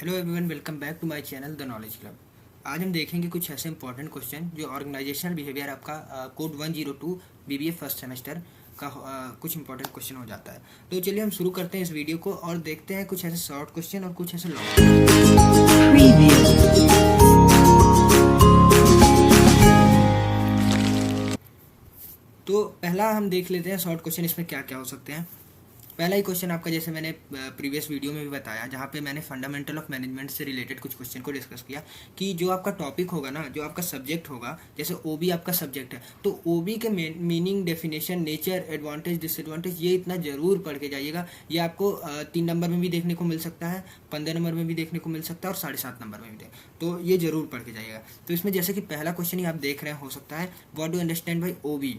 Hello everyone, welcome back to my channel the knowledge club. आज हम देखेंगे कुछ ऐसे इंपॉर्टेंट क्वेश्चन जो ऑर्गेनाइजेशनल बिहेवियर आपका कोड 102 बीबीए फर्स्ट सेमेस्टर का कुछ इंपॉर्टेंट क्वेश्चन हो जाता है। तो चलिए हम शुरू करते हैं इस वीडियो को और देखते हैं कुछ ऐसे शॉर्ट क्वेश्चन और कुछ ऐसे लॉन्ग। तो पहला हम देख लेते हैं शॉर्ट क्वेश्चन, इसमें क्या क्या हो सकते हैं। पहला ही क्वेश्चन आपका, जैसे मैंने प्रीवियस वीडियो में भी बताया, जहाँ पे मैंने फंडामेंटल ऑफ मैनेजमेंट से रिलेटेड कुछ क्वेश्चन को डिस्कस किया कि जो आपका टॉपिक होगा ना, जो आपका सब्जेक्ट होगा, जैसे ओबी आपका सब्जेक्ट है, तो ओबी के meaning, definition, nature, advantage, disadvantage, ये इतना ज़रूर पढ़ के जाइएगा। ये आपको 3 नंबर में भी देखने को मिल सकता है, 15 नंबर में भी देखने को मिल सकता है और 7.5 नंबर में भी तो ये ज़रूर पढ़ के जाइएगा। तो इसमें जैसे कि पहला क्वेश्चन ही आप देख रहे हैं, हो सकता है व्हाट डू अंडरस्टैंड बाई ओबी।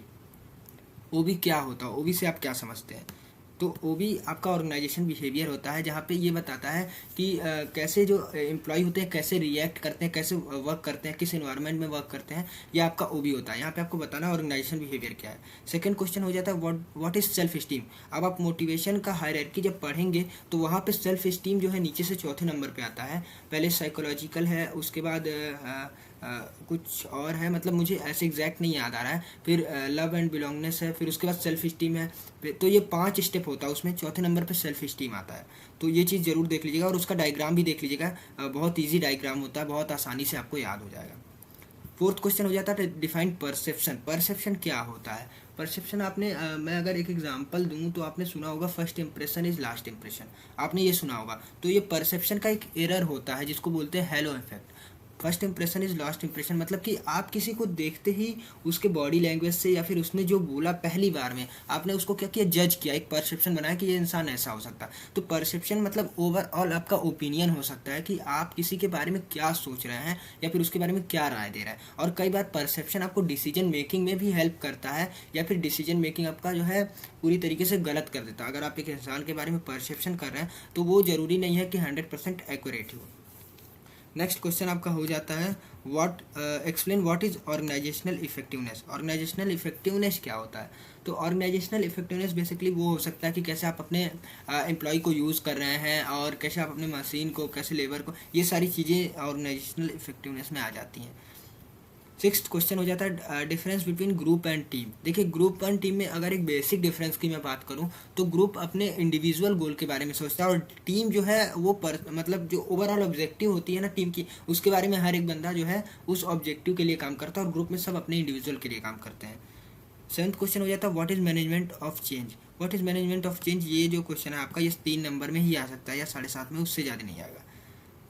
ओबी क्या होता है, ओबी से आप क्या समझते हैं। तो ओबी आपका ऑर्गेनाइजेशन बिहेवियर होता है, जहाँ पे ये बताता है कि कैसे जो एम्प्लॉय होते हैं कैसे रिएक्ट करते हैं, कैसे वर्क करते हैं, किस एनवायरनमेंट में वर्क करते हैं, ये आपका ओबी होता है। यहाँ पे आपको बताना है ऑर्गेनाइजेशन बिहेवियर क्या है। सेकंड क्वेश्चन हो जाता है व्हाट इज सेल्फ स्टीम। अब आप मोटिवेशन का हायरार्की जब पढ़ेंगे तो वहाँ पे सेल्फ स्टीम जो है नीचे से चौथे नंबर पे आता है। पहले साइकोलॉजिकल है, उसके बाद कुछ और है, मतलब मुझे ऐसे एग्जैक्ट नहीं याद आ रहा है। फिर लव एंड बिलोंगनेस है, फिर उसके बाद सेल्फ स्टीम है। तो ये 5 स्टेप होता है, उसमें चौथे नंबर पे सेल्फ स्टीम आता है। तो ये चीज़ जरूर देख लीजिएगा और उसका डायग्राम भी देख लीजिएगा। बहुत ईजी डायग्राम होता है, बहुत आसानी से आपको याद हो जाएगा। फोर्थ क्वेश्चन हो जाता है डिफाइन परसेप्शन। परसेप्शन क्या होता है। परसेप्शन आपने मैं अगर एक एग्जांपल दूं तो आपने सुना होगा first impression is last impression, आपने ये सुना होगा। तो ये परसेप्शन का एक एरर होता है जिसको बोलते हैं hello effect. First impression is last impression मतलब कि आप किसी को देखते ही उसके बॉडी लैंग्वेज से या फिर उसने जो बोला पहली बार में आपने उसको क्या किया, जज किया, एक परसेप्शन बनाया कि ये इंसान ऐसा हो सकता है। तो परसेप्शन मतलब ओवरऑल आपका ओपिनियन हो सकता है कि आप किसी के बारे में क्या सोच रहे हैं या फिर उसके बारे में क्या राय दे रहा है। और कई बार परसेप्शन आपको डिसीजन मेकिंग में भी हेल्प करता है या फिर डिसीजन मेकिंग आपका जो है पूरी तरीके से गलत कर देता है। अगर आप एक इंसान के बारे में परसेप्शन कर रहे हैं तो वो ज़रूरी नहीं है कि 100% एक्यूरेट हो। नेक्स्ट क्वेश्चन आपका हो जाता है explain what is organisational effectiveness. Organisational effectiveness क्या होता है। तो ऑर्गेनाइजेशनल इफेक्टिवनेस बेसिकली वो हो सकता है कि कैसे आप अपने एम्प्लॉय को यूज़ कर रहे हैं और कैसे आप अपने मशीन को, कैसे लेबर को, ये सारी चीज़ें ऑर्गेनाइजेशनल इफेक्टिवनेस में आ जाती हैं। सिक्स्थ क्वेश्चन हो जाता है difference between group and team. देखिए ग्रुप एंड टीम में अगर एक बेसिक डिफरेंस की मैं बात करूं तो ग्रुप अपने इंडिविजुअल गोल के बारे में सोचता है और टीम जो है वो मतलब जो ओवरऑल ऑब्जेक्टिव होती है ना टीम की, उसके बारे में हर एक बंदा जो है उस ऑब्जेक्टिव के लिए काम करता है और ग्रुप में सब अपने इंडिविजुअल के लिए काम करते हैं। सेवंथ क्वेश्चन हो जाता है what is management of change. What is management of change, ये जो क्वेश्चन है आपका ये 3 नंबर में ही आ सकता है या 7.5 में, उससे ज़्यादा नहीं आएगा।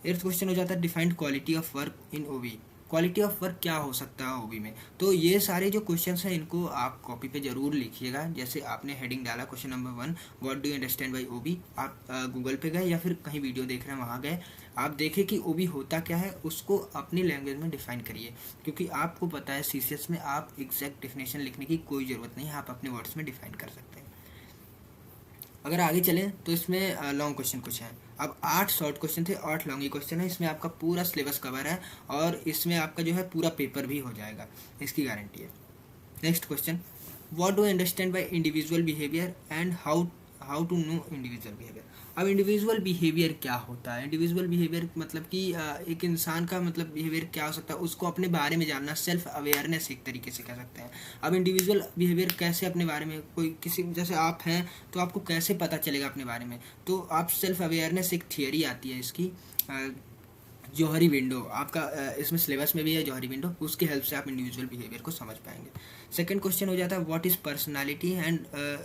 एट्थ क्वेश्चन हो जाता है defined quality of work in OB. Quality of work क्या हो सकता है ओबी में। तो ये सारे जो क्वेश्चंस हैं इनको आप कॉपी पे जरूर लिखिएगा। जैसे आपने हेडिंग डाला question number 1 what do you understand by OB, आप गूगल पे गए या फिर कहीं वीडियो देख रहे हैं वहाँ गए, आप देखें कि ओबी होता क्या है, उसको अपनी लैंग्वेज में डिफाइन करिए। क्योंकि आपको पता है सीसीएस में आप एग्जैक्ट डेफिनेशन लिखने की कोई ज़रूरत नहीं है, आप अपने वर्ड्स में डिफाइन कर सकते हैं। अगर आगे चलें तो इसमें लॉन्ग क्वेश्चन कुछ हैं। अब 8 शॉर्ट क्वेश्चन थे, 8 लॉन्ग क्वेश्चन है। इसमें आपका पूरा सिलेबस कवर है और इसमें आपका जो है पूरा पेपर भी हो जाएगा, इसकी गारंटी है। Next question what do understand by individual behaviour and how to know individual behaviour. अब इंडिविजुअल बिहेवियर क्या होता है। इंडिविजुअल बिहेवियर मतलब कि एक इंसान का मतलब बिहेवियर क्या हो सकता है, उसको अपने बारे में जानना, सेल्फ अवेयरनेस एक तरीके से कह सकते हैं। अब इंडिविजुअल बिहेवियर कैसे अपने बारे में, कोई किसी जैसे आप हैं तो आपको कैसे पता चलेगा अपने बारे में। तो आप सेल्फ अवेयरनेस एक थियरी आती है इसकी, जौहरी विंडो आपका इसमें सिलेबस में भी है जौहरी विंडो, उसकी हेल्प से आप इंडिविजुअल बिहेवियर को समझ पाएंगे। सेकंड क्वेश्चन हो जाता है what is personality and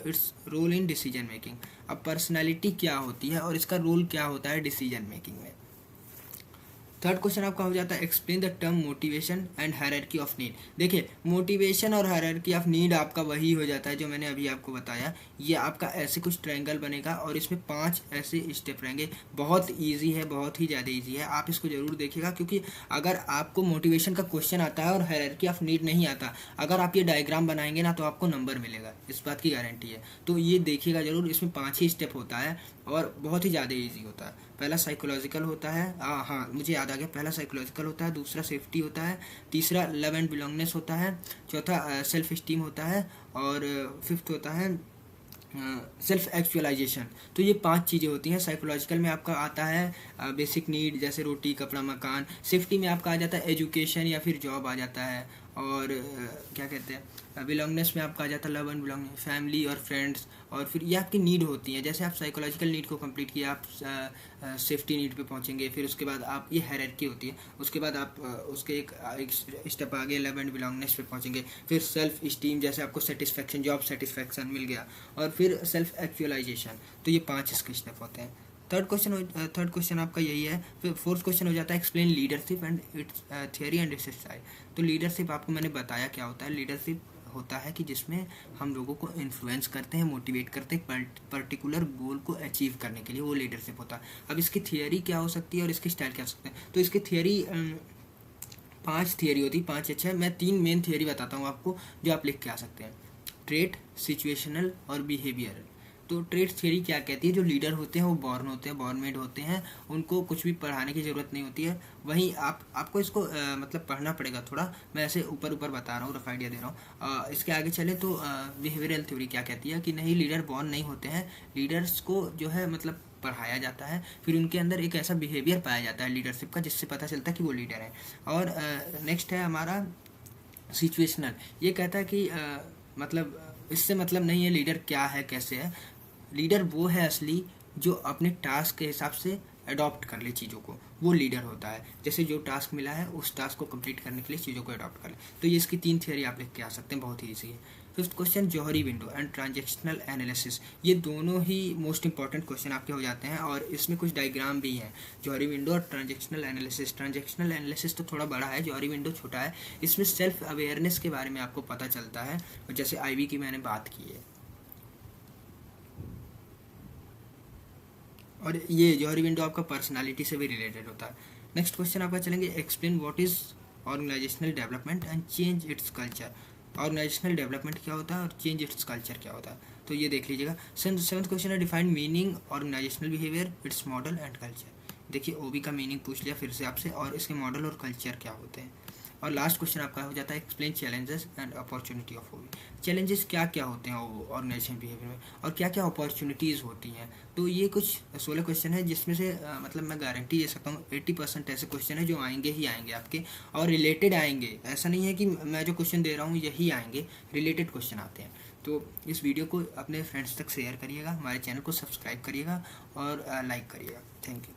its role in decision making. अब पर्सनालिटी क्या होती है और इसका रोल क्या होता है डिसीजन मेकिंग में। थर्ड क्वेश्चन आपका हो जाता है explain the term motivation and hierarchy of need. देखिए मोटिवेशन और हायरार्की ऑफ नीड आपका वही हो जाता है जो मैंने अभी आपको बताया। ये आपका ऐसे कुछ ट्रायंगल बनेगा और इसमें 5 ऐसे स्टेप रहेंगे। बहुत इजी है, बहुत ही ज़्यादा इजी है, आप इसको ज़रूर देखिएगा। क्योंकि अगर आपको मोटिवेशन का क्वेश्चन आता है और हायरार्की ऑफ नीड नहीं आता, अगर आप ये डायग्राम बनाएंगे ना तो आपको नंबर मिलेगा, इस बात की गारंटी है। तो ये देखिएगा ज़रूर, इसमें 5 ही स्टेप होता है और बहुत ही ज़्यादा ईजी होता है। पहला साइकोलॉजिकल होता है, हाँ मुझे याद आ गया, पहला साइकोलॉजिकल होता है, दूसरा सेफ्टी होता है, तीसरा लव एंड बिलोंगनेस होता है, चौथा सेल्फ स्टीम होता है और फिफ्थ होता है सेल्फ एक्चुअलाइजेशन। तो ये 5 चीज़ें होती हैं। साइकोलॉजिकल में आपका आता है बेसिक नीड जैसे रोटी कपड़ा मकान। सेफ्टी में आपका आ जाता है एजुकेशन या फिर जॉब आ जाता है। और क्या कहते हैं बिलोंगनेस में आपका आ जाता है लव एंड बिलोंगिंग, फैमिली और फ्रेंड्स। और फिर ये आपकी नीड होती हैं। जैसे आप साइकोलॉजिकल नीड को कंप्लीट किया आप सेफ्टी नीड पे पहुंचेंगे। फिर उसके बाद आप ये हायरार्की होती है। उसके बाद आप उसके एक स्टेप आगे लव एंड बिलोंगनेस पे पहुंचेंगे। फिर सेल्फ स्टीम जैसे आपको सेटिस्फैक्शन जॉब सेटिस्फैक्शन मिल गया। और फिर सेल्फ एक्चुअलाइजेशन। तो ये 5 इसके स्टेप होते हैं। थर्ड क्वेश्चन आपका यही है। फिर फोर्थ क्वेश्चन हो जाता है explain leadership and it's theory and research side. तो लीडरशिप आपको मैंने बताया क्या होता है। लीडरशिप होता है कि जिसमें हम लोगों को इन्फ्लुएंस करते हैं, मोटिवेट करते हैं पर्टिकुलर गोल को अचीव करने के लिए, वो लीडरशिप होता है। अब इसकी थियरी क्या हो सकती है और इसकी स्टाइल क्या हो सकते हैं। तो इसकी थियरी 5 थियरी होती है, 5 अच्छा है। मैं 3 मेन थियरी बताता हूँ आपको जो आप लिख के आ सकते हैं। ट्रेट, सिचुएशनल और बिहेवियर। तो ट्रेट थियरी क्या कहती है, जो लीडर होते हैं वो बॉर्न होते हैं, बॉर्न मेड होते हैं, उनको कुछ भी पढ़ाने की ज़रूरत नहीं होती है। वहीं आपको इसको मतलब पढ़ना पड़ेगा थोड़ा। मैं ऐसे ऊपर बता रहा हूँ, रफ आइडिया दे रहा हूँ। इसके आगे चले तो बिहेवियरल थ्योरी क्या कहती है कि नहीं, लीडर बॉर्न नहीं होते हैं, लीडर्स को जो है मतलब पढ़ाया जाता है। फिर उनके अंदर एक ऐसा बिहेवियर पाया जाता है लीडरशिप का जिससे पता चलता है कि वो लीडर है। और नेक्स्ट है हमारा सिचुएशनल। ये कहता है कि मतलब इससे मतलब नहीं है लीडर क्या है कैसे है। लीडर वो है असली जो अपने टास्क के हिसाब से अडॉप्ट कर ले चीज़ों को, वो लीडर होता है। जैसे जो टास्क मिला है उस टास्क को कंप्लीट करने के लिए चीज़ों को अडॉप्ट कर ले। तो ये इसकी 3 थियरी आप लिख के आ सकते हैं, बहुत ही ईजी है। Fifth question Johari window and transactional analysis. ये दोनों ही मोस्ट इंपॉर्टेंट क्वेश्चन आपके हो जाते हैं और इसमें कुछ डायग्राम भी हैं। जौहरी विंडो और ट्रांजेक्शनल एनालिसिस। ट्रांजेक्शनल एनालिसिस तो थोड़ा बड़ा है, जौहरी विंडो छोटा है। इसमें सेल्फ अवेयरनेस के बारे में आपको पता चलता है, जैसे आईवी की मैंने बात की है। और ये जौहरी विंडो आपका पर्सनालिटी से भी रिलेटेड होता है। नेक्स्ट क्वेश्चन आपका चलेंगे explain what is organisational development and change its culture. Organisational development क्या होता है और चेंज इट्स कल्चर क्या होता है, तो ये देख लीजिएगा। सेवंथ क्वेश्चन है define meaning organisational behaviour its model and culture. देखिए ओबी का मीनिंग पूछ लिया फिर से आपसे, और इसके मॉडल और कल्चर क्या होते हैं। और लास्ट क्वेश्चन आपका हो जाता है explain challenges and opportunity of OB. Challenges क्या क्या होते हैं ऑर्गेनाइजेशन बिहेवियर में और क्या क्या अपॉर्चुनिटीज़ होती हैं। तो ये कुछ 16 क्वेश्चन है जिसमें से मतलब मैं गारंटी दे सकता हूँ 80% ऐसे क्वेश्चन है जो आएंगे ही आएंगे आपके, और रिलेटेड आएंगे। ऐसा नहीं है कि मैं जो क्वेश्चन दे रहा हूँ यही आएंगे, रिलेटेड क्वेश्चन आते हैं। तो इस वीडियो को अपने फ्रेंड्स तक शेयर करिएगा, हमारे चैनल को सब्सक्राइब करिएगा और लाइक करिएगा। Thank you.